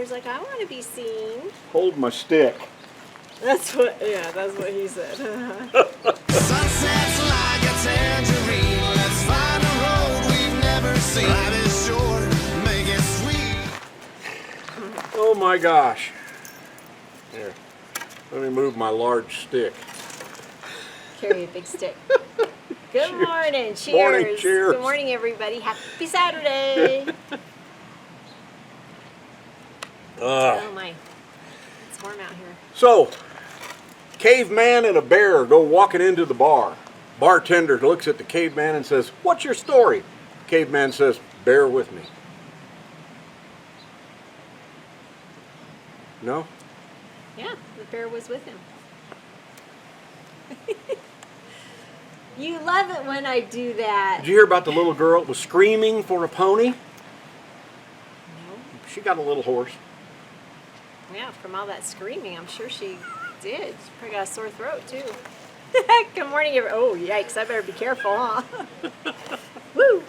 Bear's like, I want to be seen. Hold my stick. That's what he said. Sunsets like a tangerine. Let's find a road we've never seen. Life is short, make it sweet. Oh my gosh. Here, let me move my large stick. Carry a big stick. Good morning. Cheers. Morning, cheers. Good morning, everybody. Happy Saturday. Oh my. It's warm out here. So, caveman and a bear go walking into the bar. Bartender looks at the caveman and says, "What's your story?" Caveman says, "Bear with me." No? Yeah, the bear was with him. You love it when I do that. Did you hear about the little girl that was screaming for a pony? No. She got a little horse. Yeah, from all that screaming, I'm sure she did. She probably got a sore throat, too. Good morning, everyone. Oh, yikes. I better be careful, huh? Woo!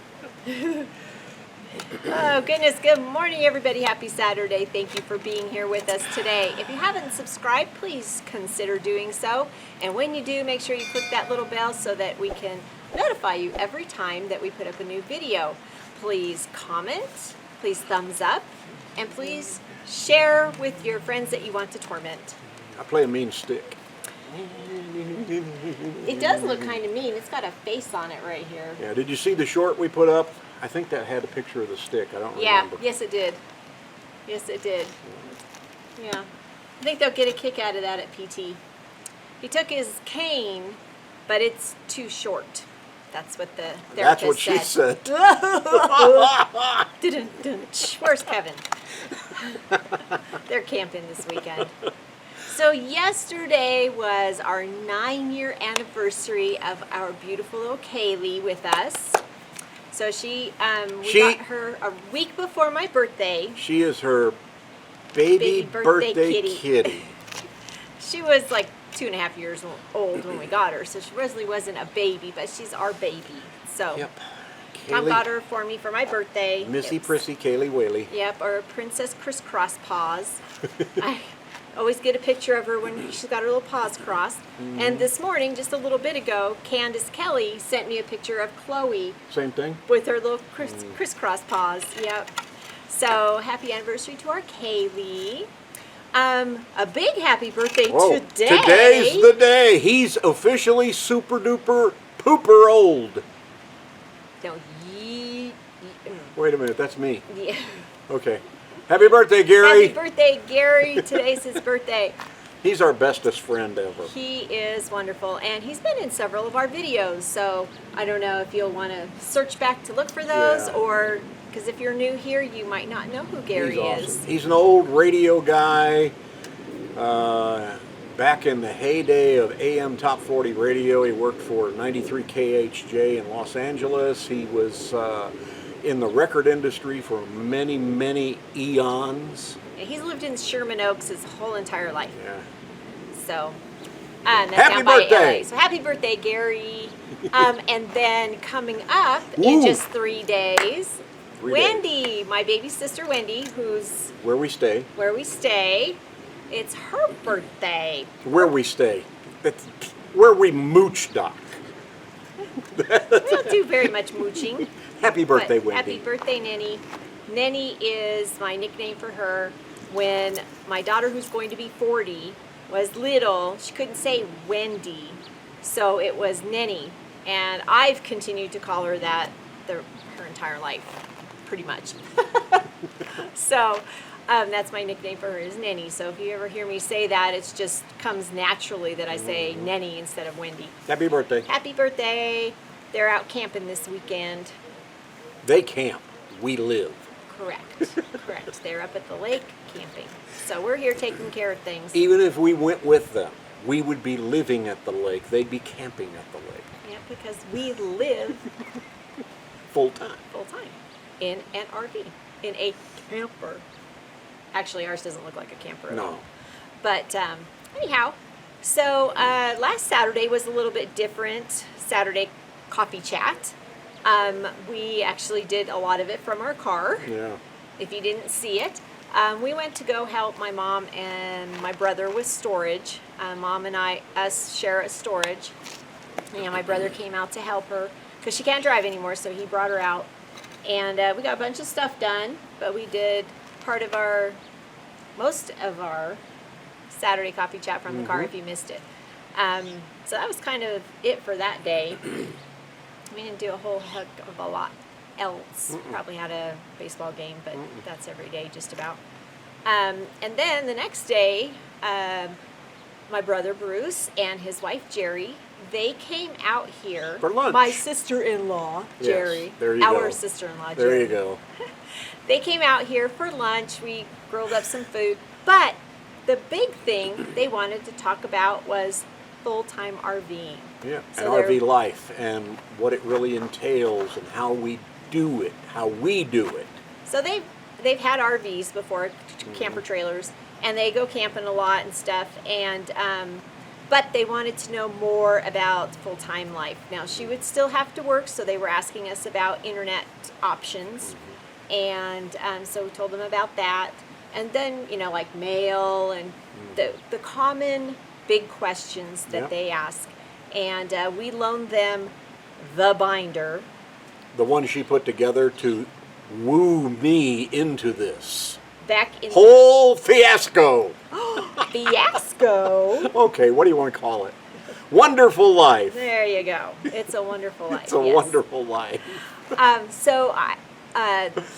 Oh, goodness. Good morning, everybody. Happy Saturday. Thank you for being here with us today. If you haven't subscribed, please consider doing so. And when you do, make sure you click that little bell so that we can notify you every time that we put up a new video. Please comment, please thumbs up, and please share with your friends that you want to torment. I play a mean stick. It does look kind of mean. It's got a face on it right here. Yeah, did you see the short we put up? I think that had a picture of the stick. I don't remember. Yes it did. Yes it did. Yeah. I think they'll get a kick out of that at PT. He took his cane, but it's too short. That's what the therapist said. That's what she said. Dun-dun-dun. Where's Kevin? They're camping this weekend. So yesterday was our 9-year anniversary of our beautiful little Kaylee with us. So we got her a week before my birthday. She is her baby birthday kitty. She was like 2.5 years old when we got her, so she really wasn't a baby, but she's our baby. So Yep. Tom Kaylee, got her for me for my birthday. Missy Prissy Kaylee Whaley. Yep, or Princess Crisscross Paws. I always get a picture of her when she's got her little paws crossed. Mm-hmm. And this morning, just a little bit ago, Candace Kelly sent me a picture of Chloe Same thing? with her little crisscross paws. Yep. So happy anniversary to our Kaylee. A big happy birthday Whoa, today. today's the day. He's officially super duper pooper old. No, Wait a minute, that's me. yeah. Okay. Happy birthday, Gary. Happy birthday, Gary. Today's his birthday. He's our bestest friend ever. He is wonderful, and he's been in several of our videos, so I don't know if you'll want to search back to look for those, Yeah. or because if you're new here, you might not know who Gary He's awesome. is. He's an old radio guy. Back in the heyday of AM Top 40 radio, he worked for 93 KHJ in Los Angeles. He was in the record industry for many, many eons. Yeah, he's lived in Sherman Oaks his whole entire life. Yeah. So, that's Happy down by birthday. LA. So happy birthday, Gary. And then coming up in Ooh. just 3 days, 3 days. Wendy, my baby sister Wendy, who's Where we stay. where we stay. It's her birthday. Where we stay. That's where we mooch dock. We don't do very much mooching. Happy birthday, But Wendy. happy birthday, Nenny. Nenny is my nickname for her. When my daughter, who's going to be 40, was little, she couldn't say Wendy, so it was Nenny. And I've continued to call her that her entire life, pretty much. So that's my nickname for her, is Nenny. So if you ever hear me say that, it just comes naturally that I say Nenny instead of Wendy. Happy birthday. Happy birthday. They're out camping this weekend. They camp. We live. Correct. Correct. They're up at the lake camping. So we're here taking care of things. Even if we went with them, we would be living at the lake. They'd be camping at the lake. Yeah, because we live Full time. full time in an RV, in a camper. Actually, ours doesn't look like a camper at all. No. But anyhow, so last Saturday was a little bit different. Saturday coffee chat. We actually did a lot of it from our car. Yeah. If you didn't see it, We went to go help my mom and my brother with storage. Mom and us share a storage. And my brother came out to help her because she can't drive anymore, so he brought her out. And we got a bunch of stuff done, but we did most of our Saturday coffee chat from the car if you missed it. So that was kind of it for that day. We didn't do a whole heck of a lot else. Probably had a baseball game, but that's every day just about. And then the next day, my brother Bruce and his wife Jerry, they came out here. For lunch. My sister-in-law, Jerry. Yes, there you our go. sister-in-law, There Jerry. you go. They came out here for lunch. We grilled up some food. But the big thing they wanted to talk about was full-time RVing. Yeah, So and they're- RV life and what it really entails and how we do it, So they've had RVs before, camper trailers, and they go camping a lot and stuff. And but they wanted to know more about full-time life. Now she would still have to work, so they were asking us about internet options, and so we told them about that. And then like mail and the common big questions that Yep. they ask, and we loaned them the binder. The one she put together to woo me into this Back in whole fiasco. fiasco. Okay, what do you want to call it? Wonderful life. There you go. It's a wonderful life. It's a yes. wonderful life. So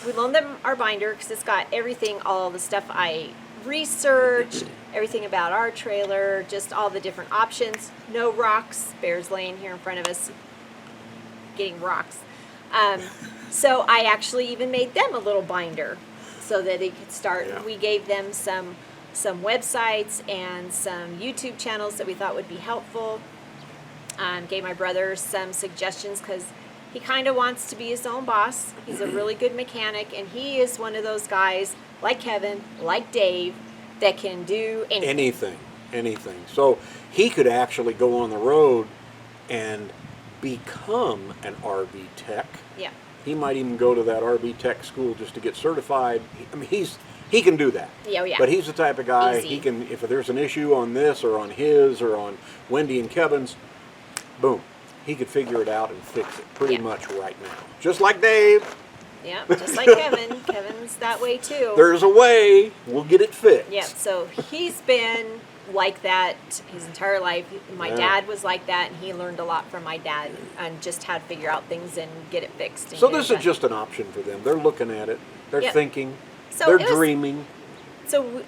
we loaned them our binder because it's got everything, all the stuff I researched, everything about our trailer, just all the different options. No rocks. Bears laying here in front of us getting rocks. So I actually even made them a little binder so that they could start. Yeah. We gave them some websites and some YouTube channels that we thought would be helpful. Gave my brother some suggestions because he kind of wants to be his own boss. He's a really good mechanic, and he is one of those guys like Kevin, like Dave, that can do anything. Anything. So he could actually go on the road and become an RV tech. Yeah. He might even go to that RV tech school just to get certified. I mean, he can do that. Yeah, oh yeah. But he's the type of guy, Easy. he can, if there's an issue on this or on his or on Wendy and Kevin's, boom, he could figure it out and fix it pretty Yeah. much right now. Just like Dave, Yeah, just like Kevin. Kevin's that way too. there's a way, we'll get it fixed. Yeah, so he's been like that his entire life. My Yeah. dad was like that, and he learned a lot from my dad and just how to figure out things and get it fixed. And So get this it is done. just an option for them. They're looking at it, they're Yep. thinking, So they're it was- dreaming. So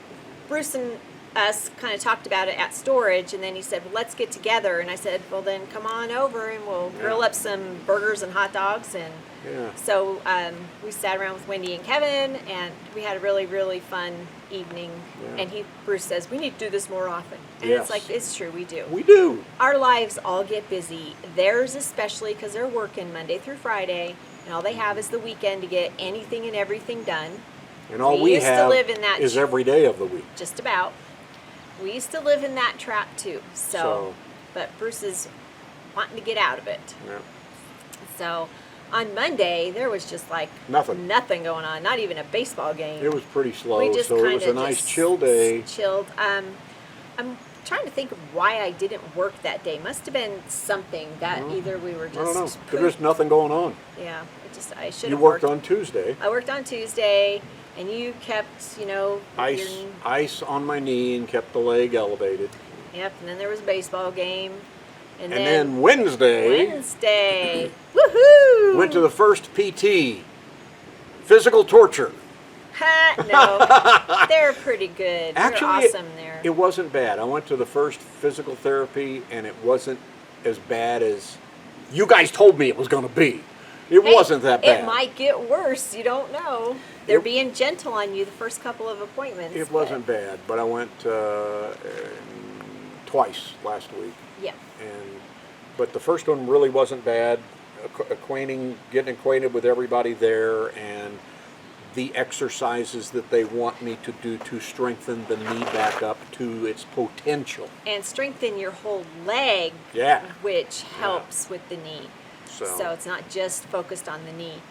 Bruce and us kind of talked about it at storage, and then he said, well, let's get together. And I said, well, then come on over and we'll grill Yeah. up some burgers and hot dogs. And Yeah. so we sat around with Wendy and Kevin, and we had a really, really fun evening. Yeah. And Bruce says, we need to do this more often. And Yes. it's like, it's true, we do. We do. Our lives all get busy. Theirs especially because they're working Monday through Friday, and all they have is the weekend to get anything and everything done. And all We we used to have live in that is every day of the week. Just about. We used to live in that trap too. So, but Bruce is wanting to get out of it. Yeah. So on Monday there was just like Nothing. going on. Not even a baseball game. It was pretty slow, We just so it was a kinda nice just chill day. Chilled. I'm trying to think of why I didn't work that day. Must have been something that either we were just. I don't know. There's just nothing going on. Yeah. I should You have worked on Tuesday. I worked on Tuesday, and you kept, Ice on my knee and kept the leg elevated. Yep. And then there was a baseball game, And then Wednesday, woohoo! went to the first PT. Physical torture. No, they're pretty good. Actually, they're awesome there. it wasn't bad. I went to the first physical therapy, and it wasn't as bad as you guys told me it was going to be. It Hey, wasn't that bad. It might get worse. You don't know. They're It- being gentle on you the first couple of appointments. It wasn't bad, but I went twice last week. Yeah. But the first one really wasn't bad. Getting acquainted with everybody there, and the exercises that they want me to do to strengthen the knee back up to its potential. And strengthen your whole leg, Yeah. which helps with the knee. So- So it's not just focused on the knee.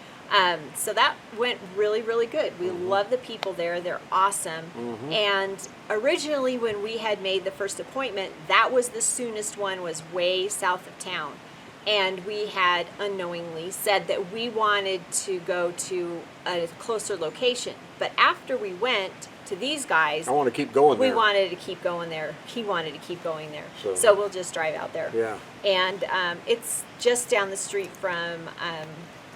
So that went really, really good. We love the people there. They're awesome. And originally when we had made the first appointment, that was the soonest one, was way south of town. And we had unknowingly said that we wanted to go to a closer location. But after we went to these guys, I want to keep going there. we wanted to keep going there. He wanted to keep going there. So- So we'll just drive out there. Yeah. And it's just down the street from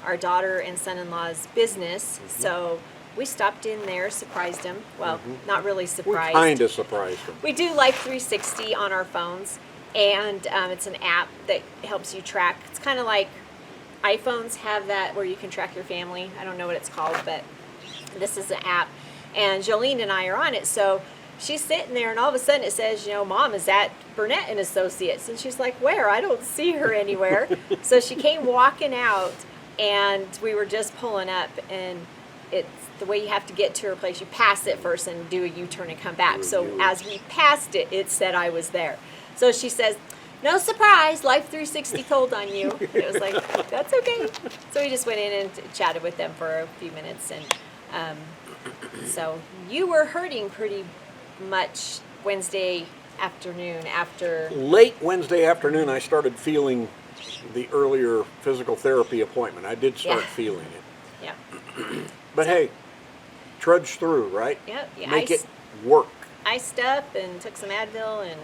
our daughter and son-in-law's business. So we stopped in there, surprised him. Well, not really We surprised. kind of surprised him. We do Life 360 on our phones, and it's an app that helps you track. It's kind of like iPhones have that where you can track your family. I don't know what it's called, but this is an app. And Jolene and I are on it, so she's sitting there, and all of a sudden it says, Mom, is that Burnett and Associates? And she's like, where? I don't see her anywhere. So she came walking out, and we were just pulling up, and it's the way you have to get to her place. You pass it first and do a U-turn and come back. So as we passed it, it said I was there. So she says, no surprise, Life 360 told on you. And it was like, that's okay. So we just went in and chatted with them for a few minutes. And so you were hurting pretty much Wednesday afternoon after. Late Wednesday afternoon, I started feeling the earlier physical therapy appointment. I did start Yeah. feeling it. Yeah. But hey, trudge through, right? Yep. Yeah, Make it work. iced up and took some Advil and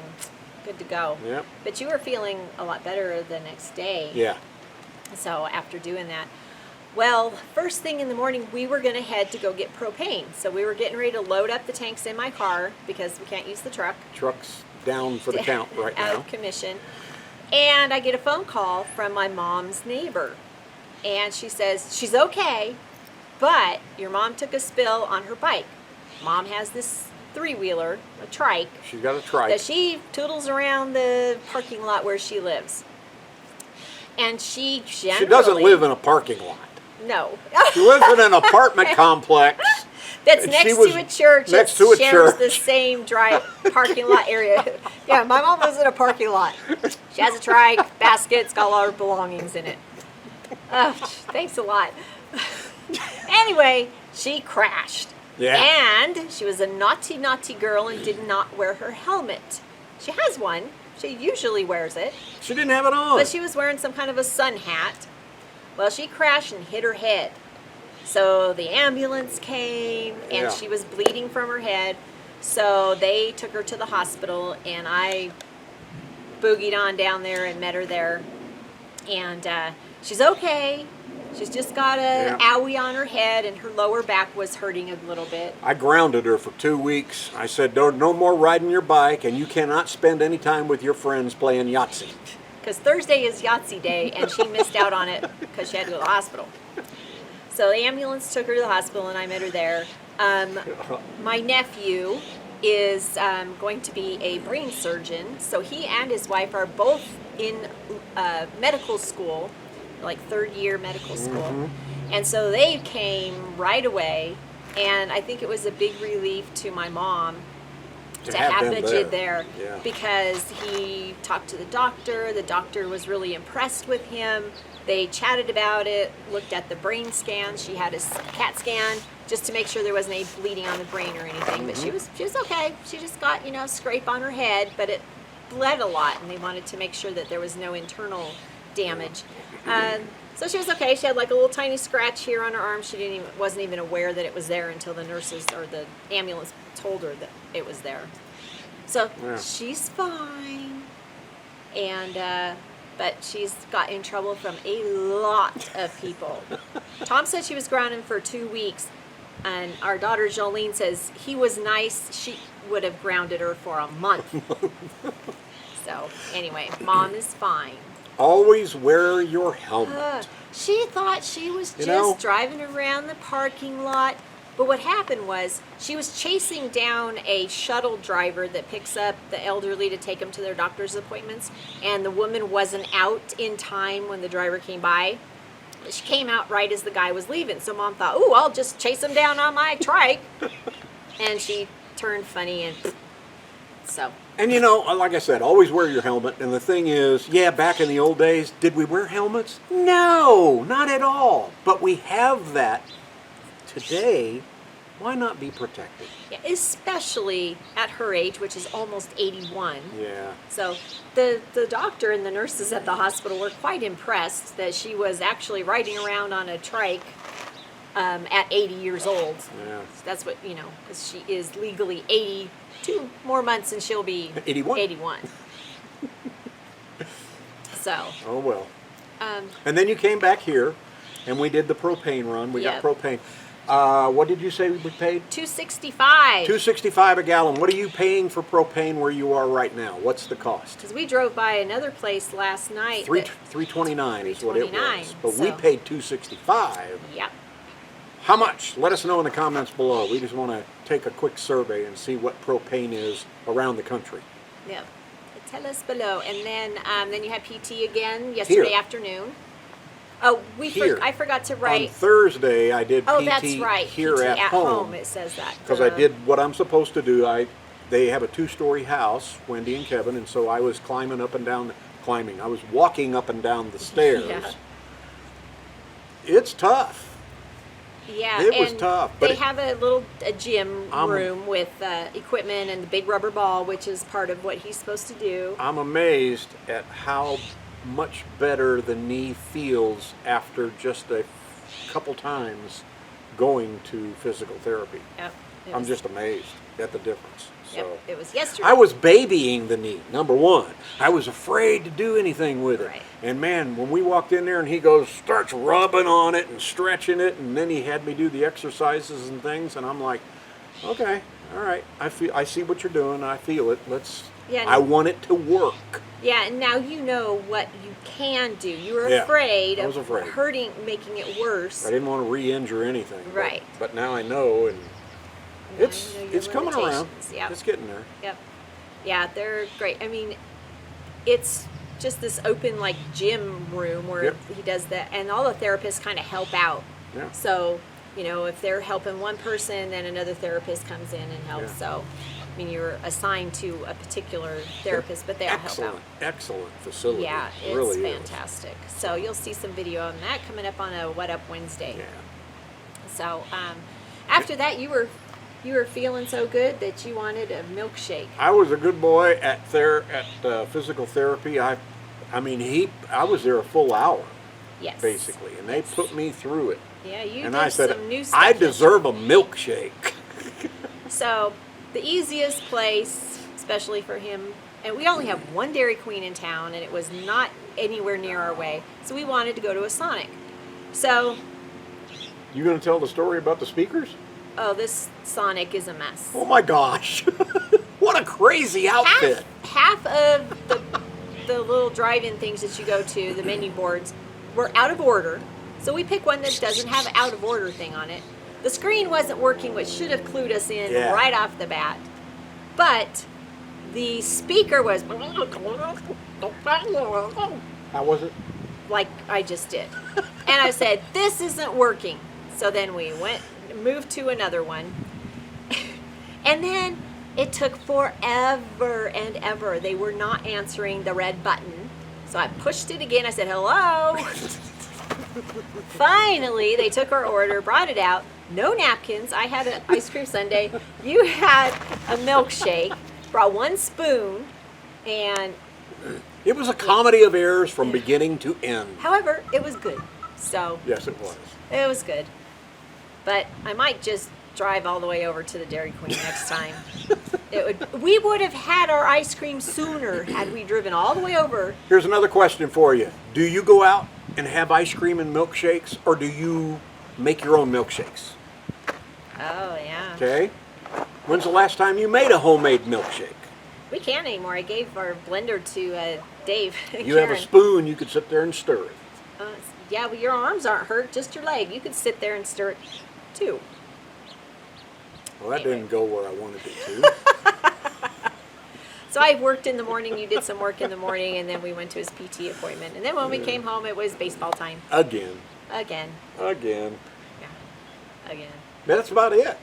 good to go. Yep. But you were feeling a lot better the next day. Yeah. So after doing that, well, first thing in the morning, we were going to head to go get propane. So we were getting ready to load up the tanks in my car because we can't use the truck. Truck's down for the count right Out now. of commission. And I get a phone call from my mom's neighbor. And she says, she's okay, but your mom took a spill on her bike. Mom has this three-wheeler, a trike, She's got a trike. that she toodles around the parking lot where she lives. And she generally... She doesn't live in a parking lot. No. She lives in an apartment complex. That's And she next was to a church. next that to a shares church. the same parking lot area. Yeah, my mom lives in a parking lot. She has a trike, basket's got a lot of belongings in it. Oh, thanks a lot. Anyway, she crashed. Yeah. And she was a naughty, naughty girl and did not wear her helmet. She has one. She usually wears it. She didn't have it on. But she was wearing some kind of a sun hat. Well, she crashed and hit her head. So the ambulance came, and Yeah. she was bleeding from her head. So they took her to the hospital, and I boogied on down there and met her there. And she's okay. She's just got a owie on her head, and her lower back was hurting a little bit. I grounded her for 2 weeks. I said, no more riding your bike, and you cannot spend any time with your friends playing Yahtzee. Because Thursday is Yahtzee day, and she missed out on it because she had to go to the hospital. So the ambulance took her to the hospital, and I met her there. My nephew is going to be a brain surgeon, so he and his wife are both in medical school, like third-year medical school. And so they came right away, and I think it was a big relief to my mom to have them Bajid there, Yeah. because he talked to the doctor. The doctor was really impressed with him. They chatted about it, looked at the brain scan. She had a CAT scan just to make sure there wasn't any bleeding on the brain or anything. But she was okay. She just got, a scrape on her head, but it bled a lot, and they wanted to make sure that there was no internal damage. So she was okay. She had like a little tiny scratch here on her arm. She wasn't even aware that it was there until the nurses or the ambulance told her that it was there. So Yeah. she's fine, and but she's got in trouble from a lot of people. Tom said she was grounded for 2 weeks, and our daughter Jolene says he was nice. She would have grounded her for a month. So anyway, Mom is fine. Always wear your helmet. She thought she was You just know- driving around the parking lot. But what happened was she was chasing down a shuttle driver that picks up the elderly to take them to their doctor's appointments. And the woman wasn't out in time when the driver came by. She came out right as the guy was leaving. So Mom thought, "Ooh, I'll just chase him down on my trike." And she turned funny, and so And you know, like I said, always wear your helmet. And the thing is, yeah, back in the old days, did we wear helmets? No, not at all. But we have that today. Why not be protected? Yeah, especially at her age, which is almost 81. Yeah. So the doctor and the nurses at the hospital were quite impressed that she was actually riding around on a trike at 80 years old. Yeah. So that's what, you know, because she is legally 82 more months and she'll be 81. 81. So. Oh, well. And then you came back here, and we did the propane run. We Yep. got propane. What did you say we paid? $2.65. $2.65 a gallon. What are you paying for propane where you are right now? What's the cost? Because we drove by another place last night. $3.29 is what it $3.29, was. But we so- paid $2.65. Yep. How much? Let us know in the comments below. We just want to take a quick survey and see what propane is around the country. Yep. Tell us below. And then you had PT again yesterday Here. afternoon. Oh, Here. I forgot to On write. Thursday, I did PT that's right. here PT at home. It says that. Because I did what I'm supposed to do. They have a 2-story house, Wendy and Kevin, and so I was climbing up and down, I was walking up and down the stairs. Yeah. It's tough. Yeah, It was and tough, but they have a gym room with equipment and the big rubber ball, which is part of what he's supposed to do. I'm amazed at how much better the knee feels after just a couple times going to physical therapy. Yep. It I'm was- just amazed at the difference. Yep, So it was yesterday. I was babying the knee, number one. I was afraid to do anything with it. Right. And man, when we walked in there and he starts rubbing on it and stretching it, and then he had me do the exercises and things, and I'm like, okay, all right, I see what you're doing, I feel it. Yeah, I want it to work. Yeah, and now you know what you can do. You were Yeah, afraid I was of afraid. hurting, making it worse. I didn't want to re-injure anything. Right. But now I know, and Now it's you know your it's coming around. limitations. Yep. It's getting there. Yep. Yeah, they're great. I mean, it's just this open like gym room where Yep. he does that, and all the therapists kind of help out. Yeah. So, you know, if they're helping one person, then another therapist comes in and helps. Yeah. So, I mean, you're assigned to a particular therapist, but they all help Excellent, out. excellent facility. Yeah, It it's really fantastic. So you'll see some video on that coming up on a What Up Wednesday. Is. Yeah. So after that, you were feeling so good that you wanted a milkshake. I was a good boy at physical therapy. I was there a full hour Yes. basically, and they put me through it. Yeah, you And did I said, some new stuff. I deserve a milkshake. So the easiest place, especially for him, and we only have one Dairy Queen in town, and it was not anywhere near our way. So we wanted to go to a Sonic. So, You gonna tell the story about the speakers? oh, this Sonic is a mess. Oh my gosh! What a crazy outfit! Half of the little drive-in things that you go to, the menu boards, were out of order. So we pick one that doesn't have an out of order thing on it. The screen wasn't working, which should have clued us in Yeah. right off the bat. But the speaker was How was it? like I just did. And I said, this isn't working. So then we moved to another one. And then it took forever and ever. They were not answering the red button. So I pushed it again. I said, hello. Finally, they took our order, brought it out. No napkins. I had an ice cream sundae. You had a milkshake. Brought one spoon. And It was a comedy of errors from beginning to end. however, it was good. So Yes, it was. it was good. But I might just drive all the way over to the Dairy Queen next time. We would have had our ice cream sooner had we driven all the way over. Here's another question for you. Do you go out and have ice cream and milkshakes, or do you make your own milkshakes? Oh, yeah. Okay? When's the last time you made a homemade milkshake? We can't anymore. I gave our blender to Dave. You have a spoon, you could sit there and stir it. Yeah, well, your arms aren't hurt, just your leg. You could sit there and stir it too. Well, that didn't go where I wanted it to. So I worked in the morning, you did some work in the morning, and then we went to his PT appointment. And then when we came home, it was baseball time. Again. Again. Again. Yeah. Again. That's about it.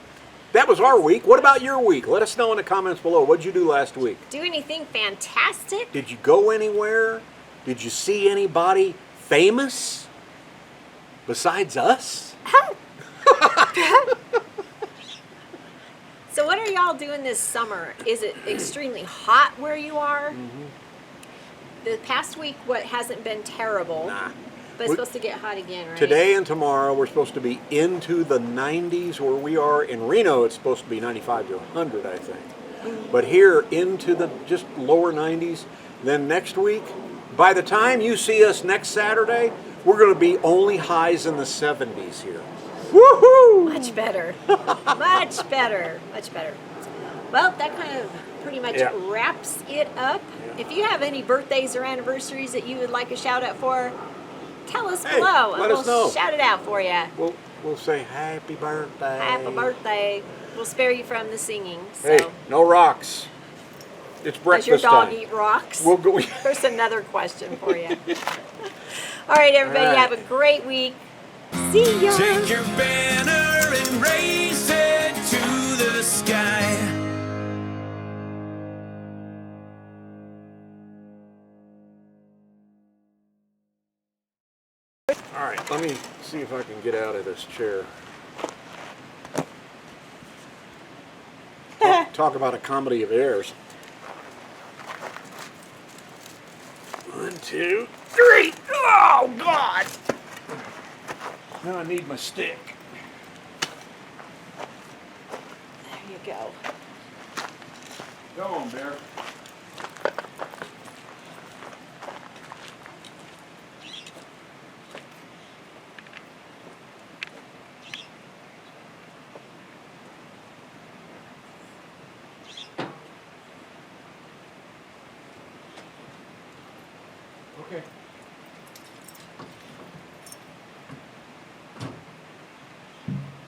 That was our week. What about your week? Let us know in the comments below. What did you do last week? Do anything fantastic? Did you go anywhere? Did you see anybody famous besides us? So what are y'all doing this summer? Is it extremely hot where you are? The past week, what hasn't been terrible, Nah. but it's supposed to get hot again, right? Today and tomorrow, we're supposed to be into the 90s where we are. In Reno, it's supposed to be 95 to 100, I think. But here, into the just lower 90s. Then next week, by the time you see us next Saturday, we're going to be only highs in the 70s here. Woohoo! Much better. Much better. Much better. Well, that kind of pretty much wraps it up. Yeah. If you have any birthdays or anniversaries that you would like a shout out for, tell us Hey, below let and us we'll know. shout it out for you. We'll say happy birthday. Happy birthday. We'll spare you from the singing. So. Hey, no rocks. It's Does breakfast your dog time. eat rocks? We'll go. There's another question for you. All right, everybody, All right. have a great week. See ya. Take your banner and raise it to the sky. All right, let me see if I can get out of this chair. Talk about a comedy of errors. 1, 2, 3. Oh, God! Now I need my stick. There you go. Go on, Bear. Okay.